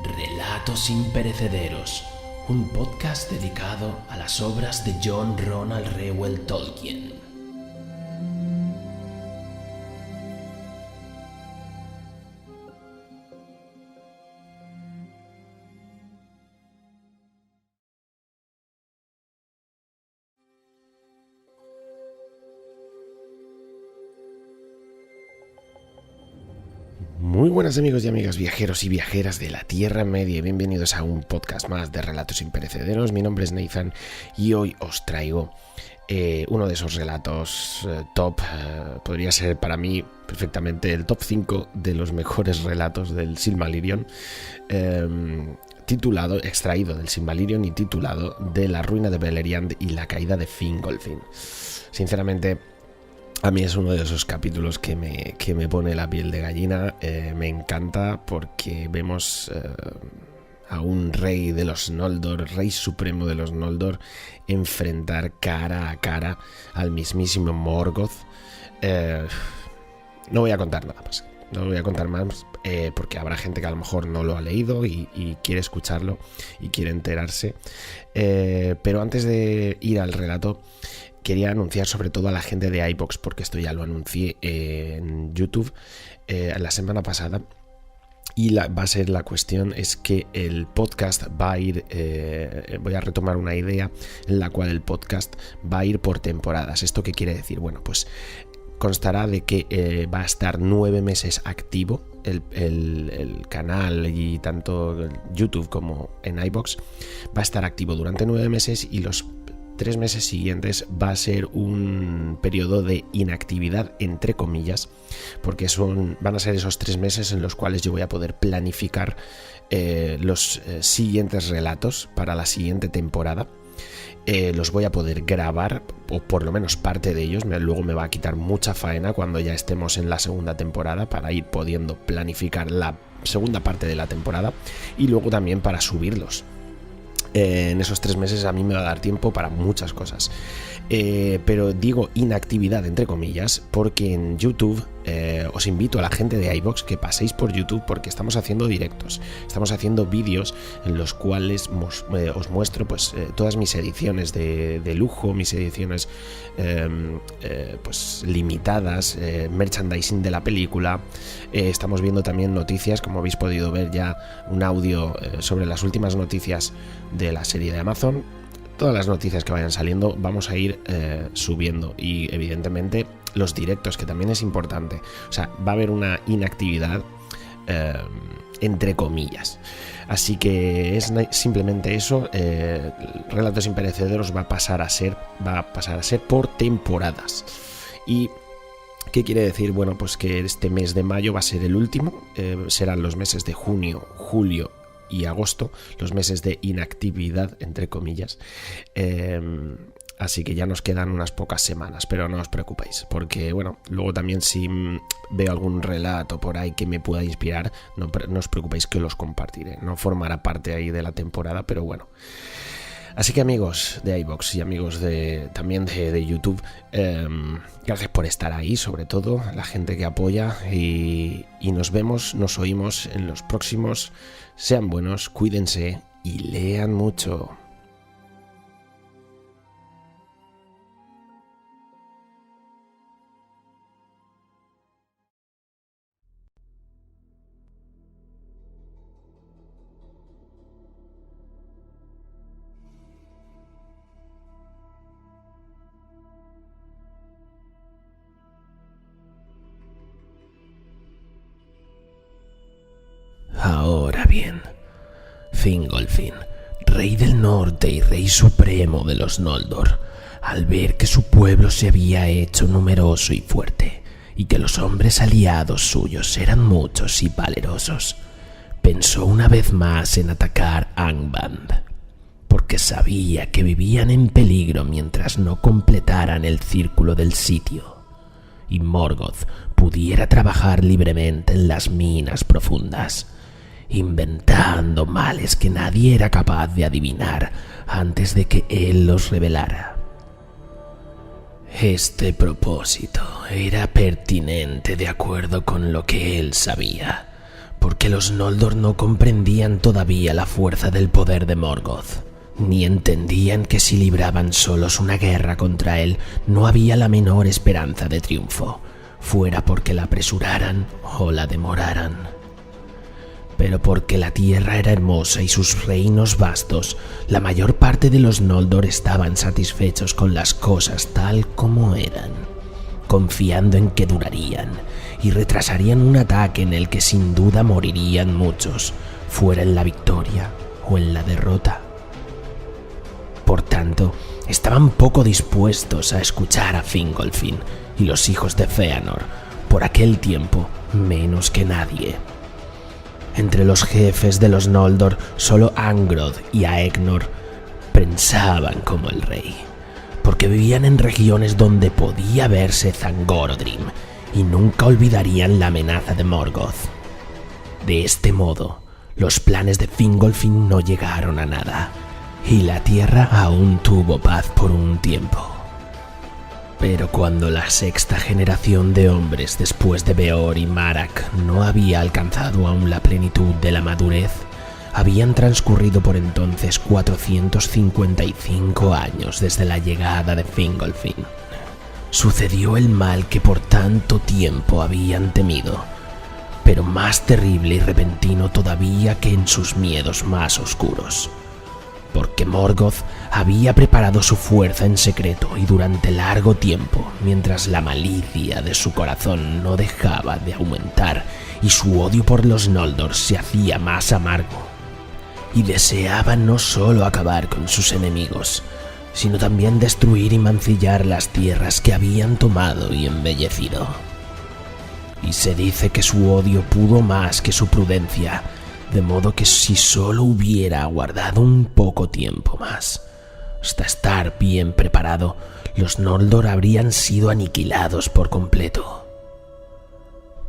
Relatos imperecederos, un podcast dedicado a las obras de John Ronald Reuel Tolkien. Muy buenas amigos y amigas, viajeros y viajeras de la Tierra Media, y bienvenidos a un podcast más de Relatos Imperecederos. Mi nombre es Nathan y hoy os traigo uno de esos relatos top, podría ser para mí perfectamente el top 5 de los mejores relatos del Silmarillion, extraído del Silmarillion y titulado De la ruina de Beleriand y la caída de Fingolfin. Sinceramente, a mí es uno de esos capítulos que me pone la piel de gallina. Me encanta porque vemos a un rey de los Noldor, rey supremo de los Noldor, enfrentar cara a cara al mismísimo Morgoth. No voy a contar nada más. No voy a contar más porque habrá gente que a lo mejor no lo ha leído y quiere escucharlo y quiere enterarse. Pero antes de ir al relato, quería anunciar sobre todo a la gente de iVoox, porque esto ya lo anuncié en YouTube la semana pasada. Y va a ser la cuestión es que el podcast va a ir, voy a retomar una idea en la cual el podcast va a ir por temporadas. ¿Esto qué quiere decir? Bueno, pues constará de que va a estar 9 meses activo el canal, y tanto YouTube como en iVoox va a estar activo durante 9 meses, y los 3 meses siguientes va a ser un periodo de inactividad, entre comillas, porque van a ser esos 3 meses en los cuales yo voy a poder planificar los siguientes relatos para la siguiente temporada. Los voy a poder grabar, o por lo menos parte de ellos. Luego me va a quitar mucha faena cuando ya estemos en la segunda temporada, para ir pudiendo planificar la segunda parte de la temporada, y luego también para subirlos. En esos 3 meses a mí me va a dar tiempo para muchas cosas. Pero digo inactividad entre comillas porque en YouTube os invito a la gente de iVoox que paséis por YouTube, porque estamos haciendo directos, estamos haciendo vídeos en los cuales os muestro pues todas mis ediciones de lujo, mis ediciones pues limitadas, merchandising de la película. Estamos viendo también noticias, como habéis podido ver ya, un audio sobre las últimas noticias de la serie de Amazon. Todas las noticias que vayan saliendo vamos a ir subiendo, y evidentemente los directos, que también es importante. O sea, va a haber una inactividad entre comillas. Así que es simplemente eso. Relatos Imperecederos va a pasar a ser por temporadas. ¿Y qué quiere decir? Bueno, pues que este mes de mayo va a ser el último. Serán los meses de junio, julio y agosto, los meses de inactividad, entre comillas. Así que ya nos quedan unas pocas semanas, pero no os preocupéis, porque bueno, luego también si veo algún relato por ahí que me pueda inspirar, no os preocupéis que los compartiré. No formará parte ahí de la temporada, pero bueno. Así que amigos de iVoox y amigos también de YouTube, gracias por estar ahí, sobre todo la gente que apoya, y nos oímos en los próximos. Sean buenos, cuídense y lean mucho. Ahora bien, Fingolfin, rey del norte y rey supremo de los Noldor, al ver que su pueblo se había hecho numeroso y fuerte, y que los hombres aliados suyos eran muchos y valerosos, pensó una vez más en atacar Angband, porque sabía que vivían en peligro mientras no completaran el círculo del sitio, y Morgoth pudiera trabajar libremente en las minas profundas, inventando males que nadie era capaz de adivinar antes de que él los revelara. Este propósito era pertinente de acuerdo con lo que él sabía, porque los Noldor no comprendían todavía la fuerza del poder de Morgoth, ni entendían que si libraban solos una guerra contra él no había la menor esperanza de triunfo, fuera porque la apresuraran o la demoraran. Pero porque la tierra era hermosa y sus reinos vastos, la mayor parte de los Noldor estaban satisfechos con las cosas tal como eran, confiando en que durarían y retrasarían un ataque en el que sin duda morirían muchos, fuera en la victoria o en la derrota. Por tanto, estaban poco dispuestos a escuchar a Fingolfin y los hijos de Fëanor, por aquel tiempo menos que nadie. Entre los jefes de los Noldor, solo Angrod y Aegnor pensaban como el rey, porque vivían en regiones donde podía verse Thangorodrim y nunca olvidarían la amenaza de Morgoth. De este modo, los planes de Fingolfin no llegaron a nada, y la tierra aún tuvo paz por un tiempo. Pero cuando la sexta generación de hombres después de Beor y Marak no había alcanzado aún la plenitud de la madurez, habían transcurrido por entonces 455 años desde la llegada de Fingolfin. Sucedió el mal que por tanto tiempo habían temido, pero más terrible y repentino todavía que en sus miedos más oscuros. Porque Morgoth había preparado su fuerza en secreto y durante largo tiempo, mientras la malicia de su corazón no dejaba de aumentar y su odio por los Noldor se hacía más amargo, y deseaba no solo acabar con sus enemigos, sino también destruir y mancillar las tierras que habían tomado y embellecido. Y se dice que su odio pudo más que su prudencia, de modo que si solo hubiera aguardado un poco tiempo más, hasta estar bien preparado, los Noldor habrían sido aniquilados por completo.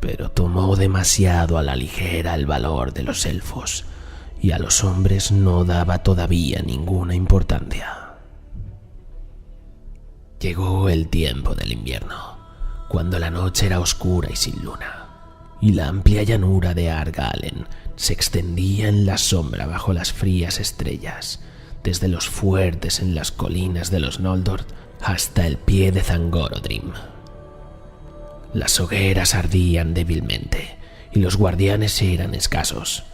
Pero tomó demasiado a la ligera el valor de los elfos, y a los hombres no daba todavía ninguna importancia. Llegó el tiempo del invierno, cuando la noche era oscura y sin luna, y la amplia llanura de Argalen se extendía en la sombra bajo las frías estrellas, desde los fuertes en las colinas de los Noldor hasta el pie de Thangorodrim. Las hogueras ardían débilmente y los guardianes eran escasos.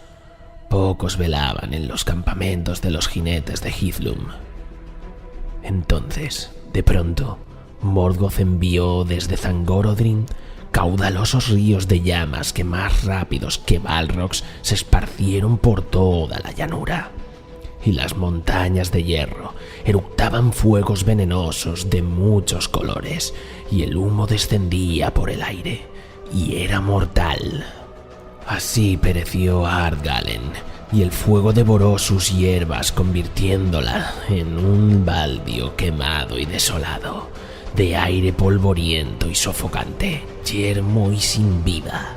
Pocos velaban en los campamentos de los jinetes de Hithlum. Entonces, de pronto, Morgoth envió desde Thangorodrim caudalosos ríos de llamas que más rápidos que balrogs se esparcieron por toda la llanura, y las montañas de hierro eructaban fuegos venenosos de muchos colores, y el humo descendía por el aire, y era mortal. Así pereció Ardgalen, y el fuego devoró sus hierbas, convirtiéndola en un baldío quemado y desolado, de aire polvoriento y sofocante, yermo y sin vida.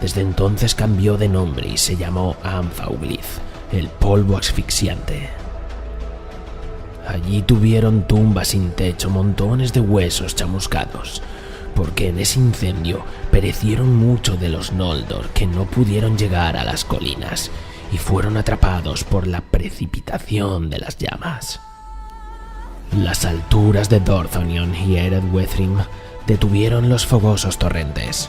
Desde entonces cambió de nombre y se llamó Anfauglith, el polvo asfixiante. Allí tuvieron tumbas sin techo, montones de huesos chamuscados, porque en ese incendio perecieron muchos de los Noldor que no pudieron llegar a las colinas y fueron atrapados por la precipitación de las llamas. Las alturas de Dorthonion y Eredwethrim detuvieron los fogosos torrentes,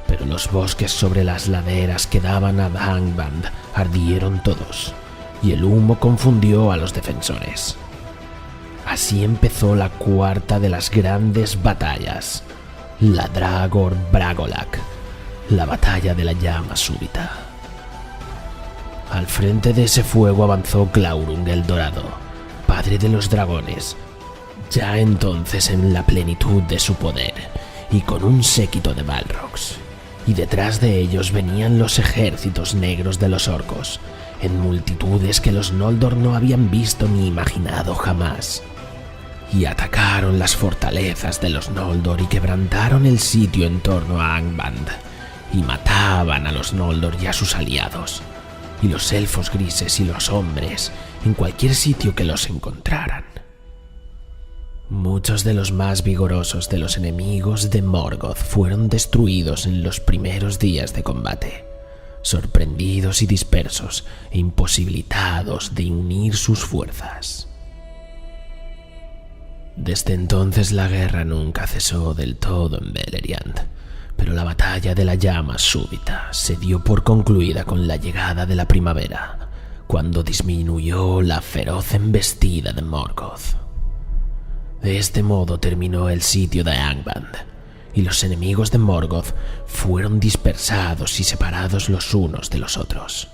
pero los bosques sobre las laderas que daban a Angband ardieron todos, y el humo confundió a los defensores. Así empezó la cuarta de las grandes batallas, la Dragor Bragolak, la batalla de la llama súbita. Al frente de ese fuego avanzó Glaurung el Dorado, padre de los dragones, ya entonces en la plenitud de su poder, y con un séquito de balrogs, y detrás de ellos venían los ejércitos negros de los orcos, en multitudes que los Noldor no habían visto ni imaginado jamás, y atacaron las fortalezas de los Noldor y quebrantaron el sitio en torno a Angband, y mataban a los Noldor y a sus aliados, y los elfos grises y los hombres, en cualquier sitio que los encontraran. Muchos de los más vigorosos de los enemigos de Morgoth fueron destruidos en los primeros días de combate, sorprendidos y dispersos e imposibilitados de unir sus fuerzas. Desde entonces la guerra nunca cesó del todo en Beleriand, pero la batalla de la llama súbita se dio por concluida con la llegada de la primavera, cuando disminuyó la feroz embestida de Morgoth. De este modo terminó el sitio de Angband, y los enemigos de Morgoth fueron dispersados y separados los unos de los otros.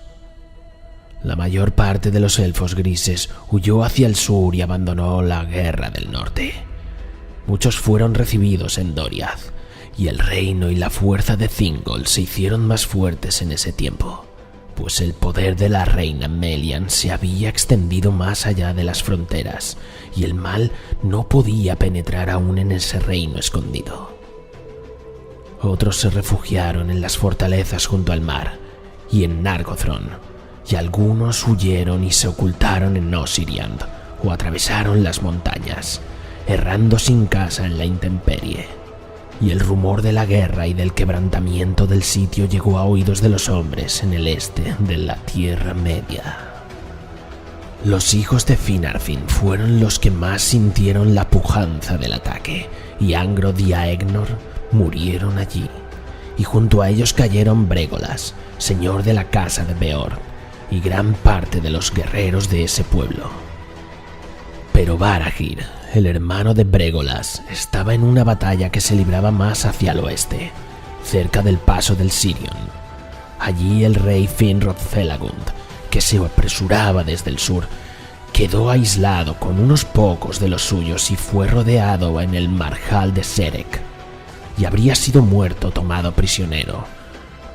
La mayor parte de los elfos grises huyó hacia el sur y abandonó la Guerra del Norte. Muchos fueron recibidos en Doriath, y el reino y la fuerza de Thingol se hicieron más fuertes en ese tiempo, pues el poder de la reina Melian se había extendido más allá de las fronteras, y el mal no podía penetrar aún en ese reino escondido. Otros se refugiaron en las fortalezas junto al mar y en Nargothrond, y algunos huyeron y se ocultaron en Osiriand o atravesaron las montañas, errando sin casa en la intemperie. Y el rumor de la guerra y del quebrantamiento del sitio llegó a oídos de los hombres en el este de la Tierra Media. Los hijos de Finarfin fueron los que más sintieron la pujanza del ataque, y Angrod y Aegnor murieron allí, y junto a ellos cayeron Bregolas, señor de la casa de Beorn, y gran parte de los guerreros de ese pueblo. Pero Barahir, el hermano de Bregolas, estaba en una batalla que se libraba más hacia el oeste, cerca del paso del Sirion. Allí el rey Finrod Felagund, que se apresuraba desde el sur, quedó aislado con unos pocos de los suyos y fue rodeado en el marjal de Serek, y habría sido muerto tomado prisionero.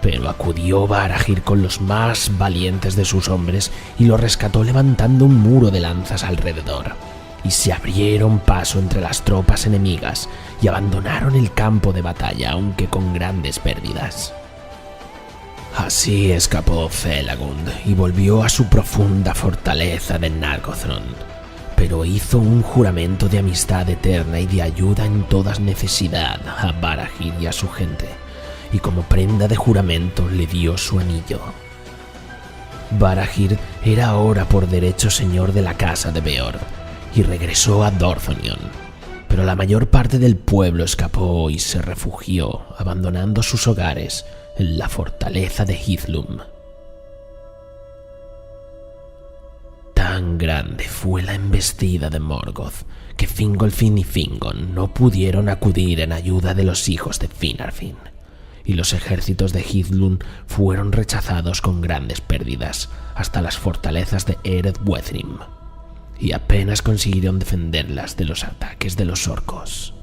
Pero acudió Barahir con los más valientes de sus hombres y lo rescató levantando un muro de lanzas alrededor, y se abrieron paso entre las tropas enemigas y abandonaron el campo de batalla, aunque con grandes pérdidas. Así escapó Felagund y volvió a su profunda fortaleza de Nargothrond, pero hizo un juramento de amistad eterna y de ayuda en toda necesidad a Barahir y a su gente, y como prenda de juramento le dio su anillo. Barahir era ahora por derecho señor de la casa de Beorn y regresó a Dorthonion, pero la mayor parte del pueblo escapó y se refugió, abandonando sus hogares en la fortaleza de Hithlum. Tan grande fue la embestida de Morgoth que Fingolfin y Fingon no pudieron acudir en ayuda de los hijos de Finarfin, y los ejércitos de Hithlum fueron rechazados con grandes pérdidas hasta las fortalezas de Ered Wethrim, y apenas consiguieron defenderlas de los ataques de los orcos.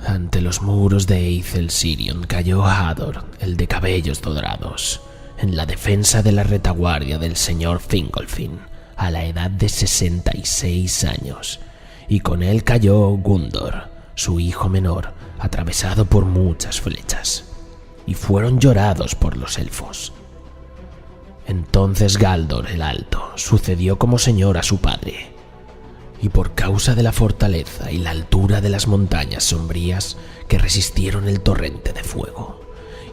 Ante los muros de Eithel Sirion cayó Hador, el de cabellos dorados, en la defensa de la retaguardia del señor Fingolfin, a la edad de 66 años, y con él cayó Gundor, su hijo menor, atravesado por muchas flechas, y fueron llorados por los elfos. Entonces Galdor el Alto sucedió como señor a su padre, y por causa de la fortaleza y la altura de las montañas sombrías que resistieron el torrente de fuego,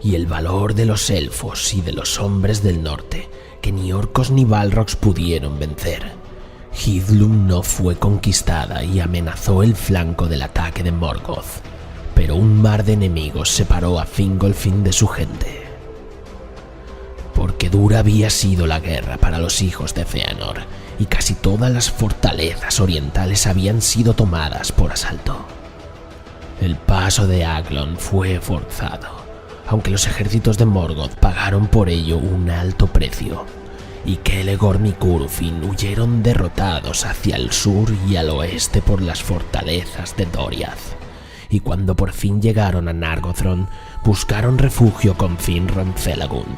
y el valor de los elfos y de los hombres del norte, que ni orcos ni balrogs pudieron vencer, Hithlum no fue conquistada y amenazó el flanco del ataque de Morgoth, pero un mar de enemigos separó a Fingolfin de su gente. Porque dura había sido la guerra para los hijos de Feanor, y casi todas las fortalezas orientales habían sido tomadas por asalto. El paso de Aglon fue forzado, aunque los ejércitos de Morgoth pagaron por ello un alto precio, y Celegorm y Curufin huyeron derrotados hacia el sur y al oeste por las fortalezas de Doriath, y cuando por fin llegaron a Nargothrond buscaron refugio con Finrod Felagund.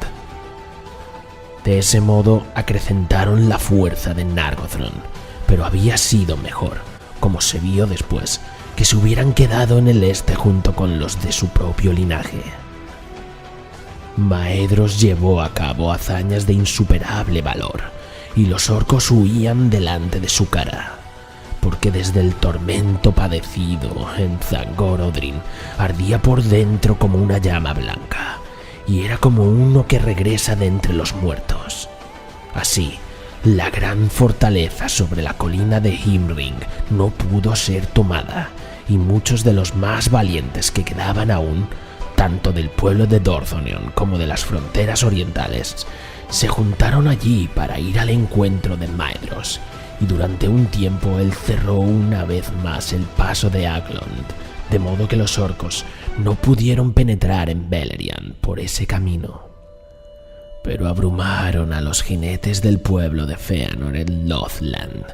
De ese modo acrecentaron la fuerza de Nargothrond, pero había sido mejor, como se vio después, que se hubieran quedado en el este junto con los de su propio linaje. Maedhros llevó a cabo hazañas de insuperable valor, y los orcos huían delante de su cara, porque desde el tormento padecido en Thangorodrim ardía por dentro como una llama blanca, y era como uno que regresa de entre los muertos. Así, la gran fortaleza sobre la colina de Himring no pudo ser tomada, y muchos de los más valientes que quedaban aún, tanto del pueblo de Dorthonion como de las fronteras orientales, se juntaron allí para ir al encuentro de Maedhros, y durante un tiempo él cerró una vez más el paso de Aglond, de modo que los orcos no pudieron penetrar en Beleriand por ese camino. Pero abrumaron a los jinetes del pueblo de Feanor en Lothland,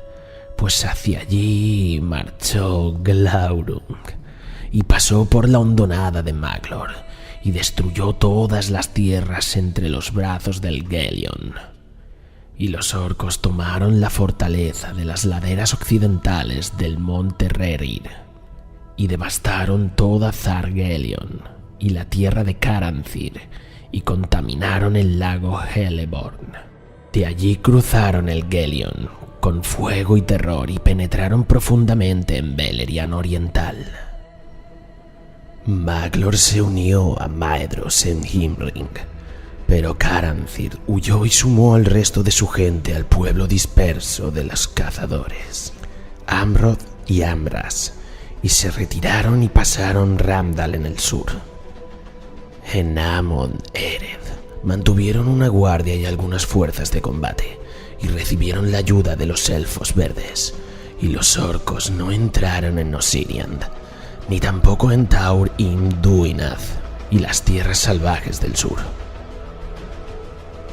pues hacia allí marchó Glaurung, y pasó por la hondonada de Maglor, y destruyó todas las tierras entre los brazos del Gelion. Y los orcos tomaron la fortaleza de las laderas occidentales del monte Rerir, y devastaron toda Thargelion y la tierra de Caranthir, y contaminaron el lago Heleborn. De allí cruzaron el Gelion con fuego y terror y penetraron profundamente en Beleriand Oriental. Maglor se unió a Maedhros en Himring, pero Caranthir huyó y sumó al resto de su gente al pueblo disperso de los cazadores, Amroth y Ambras, y se retiraron y pasaron Ramdal en el sur. En Amon Ered mantuvieron una guardia y algunas fuerzas de combate, y recibieron la ayuda de los elfos verdes, y los orcos no entraron en Osiriand, ni tampoco en Taur im Duinath y las tierras salvajes del sur.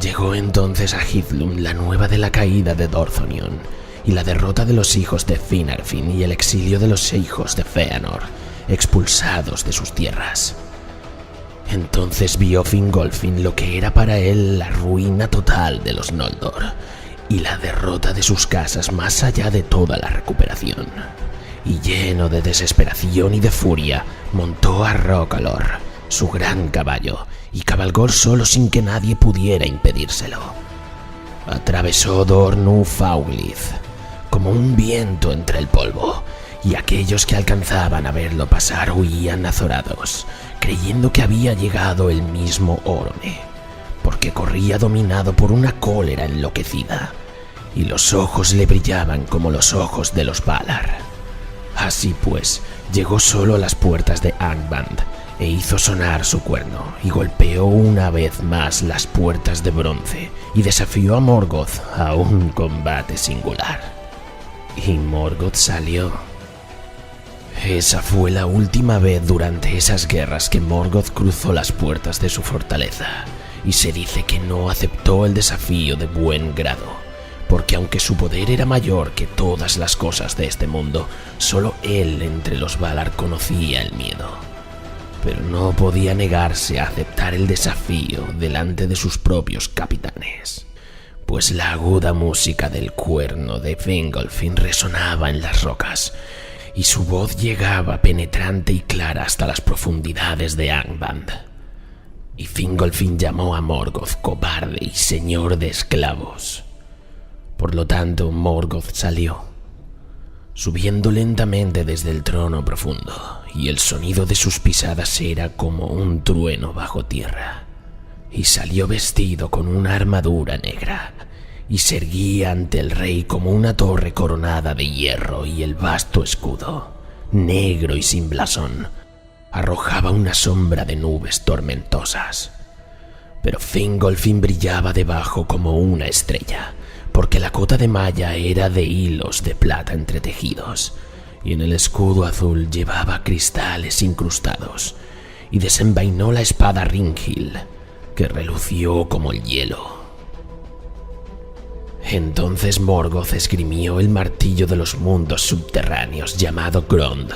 Llegó entonces a Hithlum la nueva de la caída de Dorthonion, y la derrota de los hijos de Finarfin y el exilio de los hijos de Feanor, expulsados de sus tierras. Entonces vio Fingolfin lo que era para él la ruina total de los Noldor, y la derrota de sus casas más allá de toda la recuperación. Y lleno de desesperación y de furia, montó a Rokalor, su gran caballo, y cabalgó solo sin que nadie pudiera impedírselo. Atravesó Dornu Fauglith como un viento entre el polvo, y aquellos que alcanzaban a verlo pasar huían azorados, creyendo que había llegado el mismo Orome, porque corría dominado por una cólera enloquecida, y los ojos le brillaban como los ojos de los Valar. Así pues, llegó solo a las puertas de Angband, e hizo sonar su cuerno, y golpeó una vez más las puertas de bronce, y desafió a Morgoth a un combate singular. Y Morgoth salió. Esa fue la última vez durante esas guerras que Morgoth cruzó las puertas de su fortaleza, y se dice que no aceptó el desafío de buen grado, porque aunque su poder era mayor que todas las cosas de este mundo, solo él entre los Valar conocía el miedo. Pero no podía negarse a aceptar el desafío delante de sus propios capitanes, pues la aguda música del cuerno de Fingolfin resonaba en las rocas, y su voz llegaba penetrante y clara hasta las profundidades de Angband. Y Fingolfin llamó a Morgoth cobarde y señor de esclavos. Por lo tanto, Morgoth salió, subiendo lentamente desde el trono profundo, y el sonido de sus pisadas era como un trueno bajo tierra. Y salió vestido con una armadura negra, y se erguía ante el rey como una torre coronada de hierro, y el vasto escudo, negro y sin blasón, arrojaba una sombra de nubes tormentosas. Pero Fingolfin brillaba debajo como una estrella, porque la cota de malla era de hilos de plata entretejidos, y en el escudo azul llevaba cristales incrustados, y desenvainó la espada Ringhil, que relució como el hielo. Entonces Morgoth esgrimió el martillo de los mundos subterráneos llamado Grond.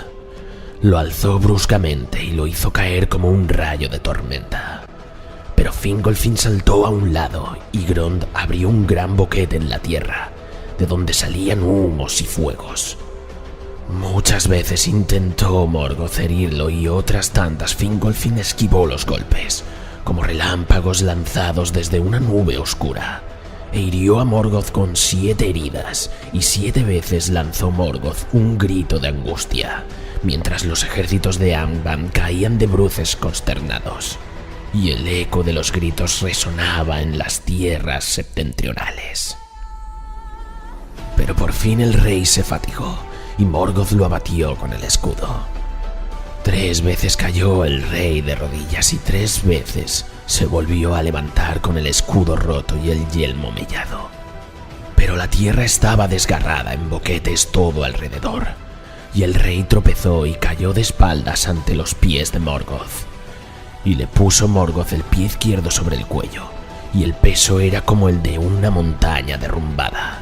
Lo alzó bruscamente y lo hizo caer como un rayo de tormenta. Pero Fingolfin saltó a un lado y Grond abrió un gran boquete en la tierra, de donde salían humos y fuegos. Muchas veces intentó Morgoth herirlo y otras tantas Fingolfin esquivó los golpes, como relámpagos lanzados desde una nube oscura, e hirió a Morgoth con 7 heridas, y 7 veces lanzó Morgoth un grito de angustia, mientras los ejércitos de Angband caían de bruces consternados. y el eco de los gritos resonaba en las tierras septentrionales. Pero por fin el rey se fatigó y Morgoth lo abatió con el escudo. 3 veces cayó el rey de rodillas y 3 veces se volvió a levantar con el escudo roto y el yelmo mellado. Pero la tierra estaba desgarrada en boquetes todo alrededor, y el rey tropezó y cayó de espaldas ante los pies de Morgoth. Y le puso Morgoth el pie izquierdo sobre el cuello, y el peso era como el de una montaña derrumbada.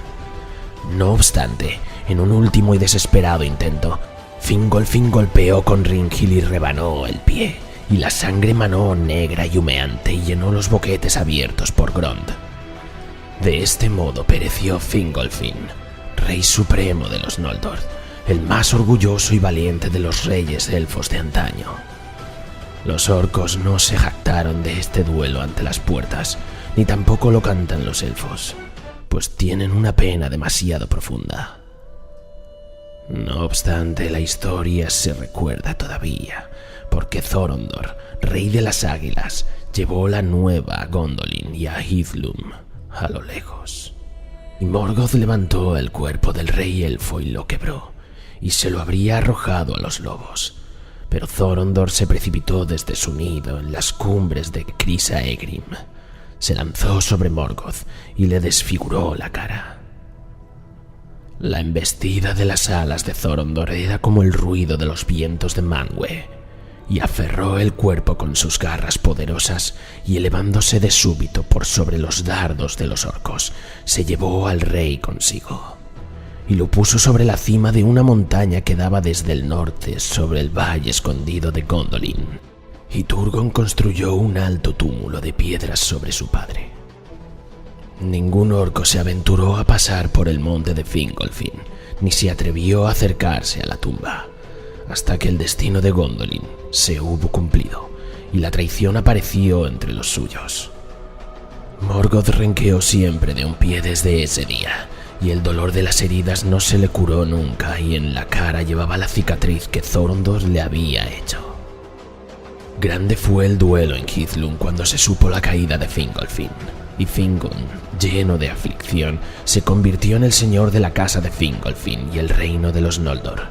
No obstante, en un último y desesperado intento, Fingolfin golpeó con Ringhill y rebanó el pie, y la sangre manó negra y humeante y llenó los boquetes abiertos por Grond. De este modo pereció Fingolfin, rey supremo de los Noldor, el más orgulloso y valiente de los reyes elfos de antaño. Los orcos no se jactaron de este duelo ante las puertas, ni tampoco lo cantan los elfos, pues tienen una pena demasiado profunda. No obstante, la historia se recuerda todavía, porque Thorondor, rey de las águilas, llevó la nueva a Gondolin y a Hithlum a lo lejos. Y Morgoth levantó el cuerpo del rey elfo y lo quebró, y se lo habría arrojado a los lobos. Pero Thorondor se precipitó desde su nido en las cumbres de Crisa Egrim. Se lanzó sobre Morgoth y le desfiguró la cara. La embestida de las alas de Thorondor era como el ruido de los vientos de Manwë, y aferró el cuerpo con sus garras poderosas y elevándose de súbito por sobre los dardos de los orcos, se llevó al rey consigo y lo puso sobre la cima de una montaña que daba desde el norte sobre el valle escondido de Gondolin, y Turgon construyó un alto túmulo de piedras sobre su padre. Ningún orco se aventuró a pasar por el monte de Fingolfin, ni se atrevió a acercarse a la tumba, hasta que el destino de Gondolin se hubo cumplido y la traición apareció entre los suyos. Morgoth renqueó siempre de un pie desde ese día, y el dolor de las heridas no se le curó nunca, y en la cara llevaba la cicatriz que Thorondor le había hecho. Grande fue el duelo en Hithlum cuando se supo la caída de Fingolfin, y Fingon, lleno de aflicción, se convirtió en el señor de la casa de Fingolfin y el reino de los Noldor.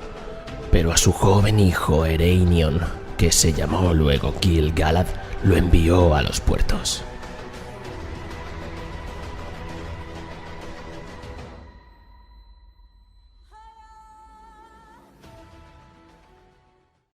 Pero a su joven hijo Ereinion, que se llamó luego Gil-galad, lo envió a los puertos.